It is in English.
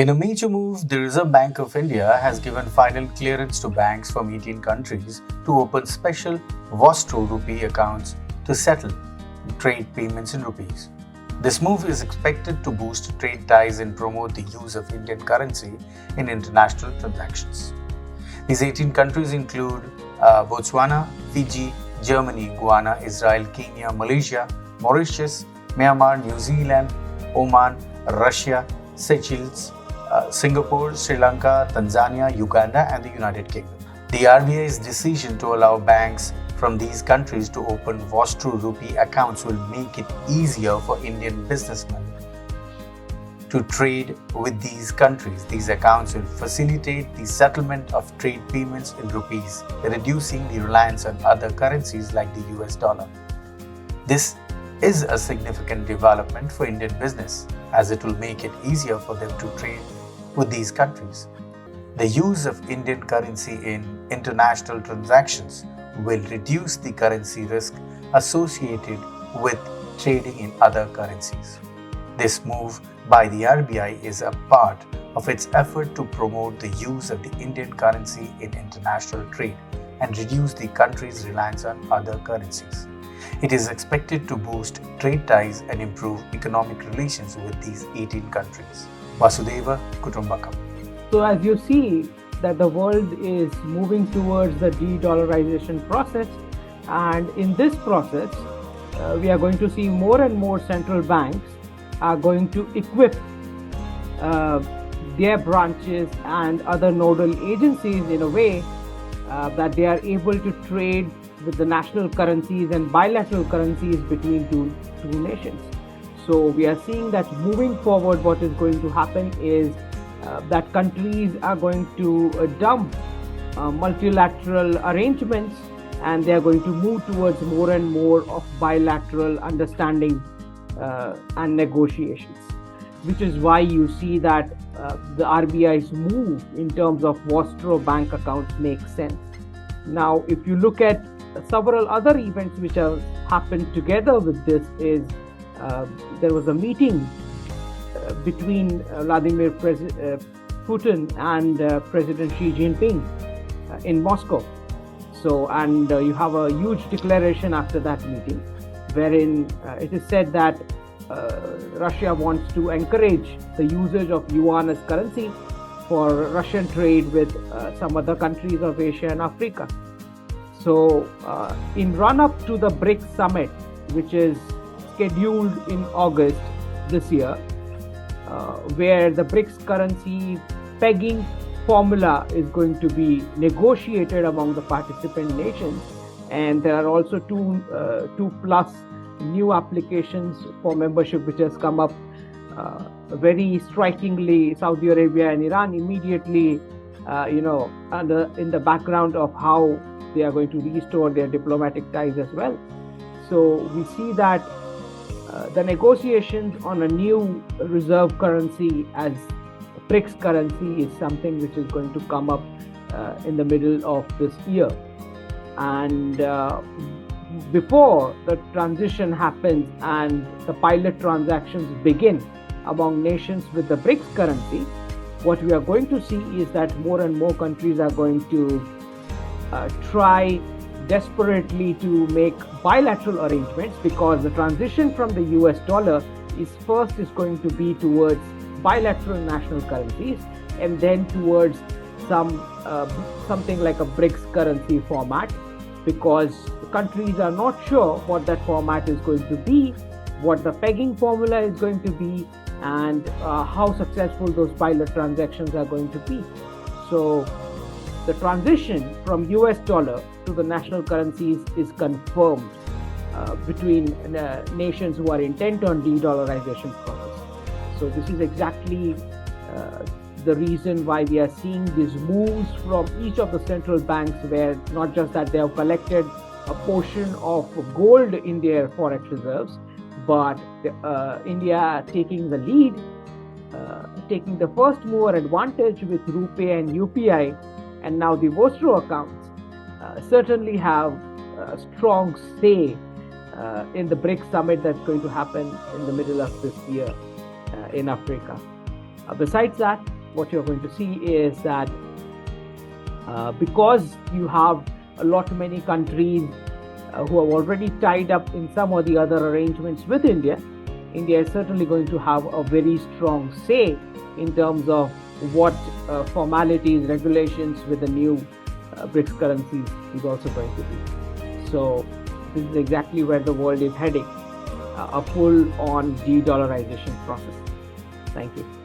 In a major move, the Reserve Bank of India has given final clearance to banks from 18 countries to open special Vostro rupee accounts to settle trade payments in rupees. This move is expected to boost trade ties and promote the use of Indian currency in international transactions. These 18 countries include Botswana, Fiji, Germany, Guyana, Israel, Kenya, Malaysia, Mauritius, Myanmar, New Zealand, Oman, Russia, Seychelles, Singapore, Sri Lanka, Tanzania, Uganda, and the United Kingdom. The RBI's decision to allow banks from these countries to open Vostro rupee accounts will make it easier for Indian businessmen to trade with these countries. These accounts will facilitate the settlement of trade payments in rupees, reducing the reliance on other currencies like the US dollar. This is a significant development for Indian business, as it will make it easier for them to trade with these countries. The use of Indian currency in international transactions will reduce the currency risk associated with trading in other currencies. This move by the RBI is a part of its effort to promote the use of the Indian currency in international trade and reduce the country's reliance on other currencies. It is expected to boost trade ties and improve economic relations with these 18 countries. Vasudeva Kutumbakam. So as you see that the world is moving towards the de-dollarization process, and in this process, we are going to see more and more central banks are going to equip their branches and other nodal agencies in a way that they are able to trade with the national currencies and bilateral currencies between two nations. So we are seeing that moving forward, what is going to happen is that countries are going to dump multilateral arrangements, and they are going to move towards more and more of bilateral understanding and negotiations, which is why you see that the RBI's move in terms of Vostro bank accounts makes sense. Now, if you look at several other events which have happened together with this, is there was a meeting between Vladimir Putin and President Xi Jinping in Moscow. So, and you have a huge declaration after that meeting, wherein it is said that Russia wants to encourage the usage of yuan as currency for Russian trade with some other countries of Asia and Africa. So, in run-up to the BRICS summit, which is scheduled in August this year, where the BRICS currency pegging formula is going to be negotiated among the participant nations, and there are also two plus new applications for membership which has come up very strikingly. Saudi Arabia and Iran immediately, in the background of how they are going to restore their diplomatic ties as well. So we see that the negotiations on a new reserve currency as BRICS currency is something which is going to come up in the middle of this year. And before the transition happens and the pilot transactions begin among nations with the BRICS currency, what we are going to see is that more and more countries are going to try desperately to make bilateral arrangements, because the transition from the US dollar is going to be towards bilateral national currencies, and then towards something like a BRICS currency format, because countries are not sure what that format is going to be, what the pegging formula is going to be, and how successful those pilot transactions are going to be. So the transition from US dollar to the national currencies is confirmed between nations who are intent on de-dollarization process. So this is exactly the reason why we are seeing these moves from each of the central banks, where not just that they have collected a portion of gold in their forex reserves, but India taking the lead, taking the first mover advantage with RuPay and UPI, and now the Vostro accounts certainly have a strong say in the BRICS summit that's going to happen in the middle of this year in Africa. Besides that, what you're going to see is that because you have a lot many countries who have already tied up in some or the other arrangements with India, India is certainly going to have a very strong say in terms of what formalities, regulations with the new BRICS currencies is also going to be. So this is exactly where the world is heading, a full-on de-dollarization process. Thank you.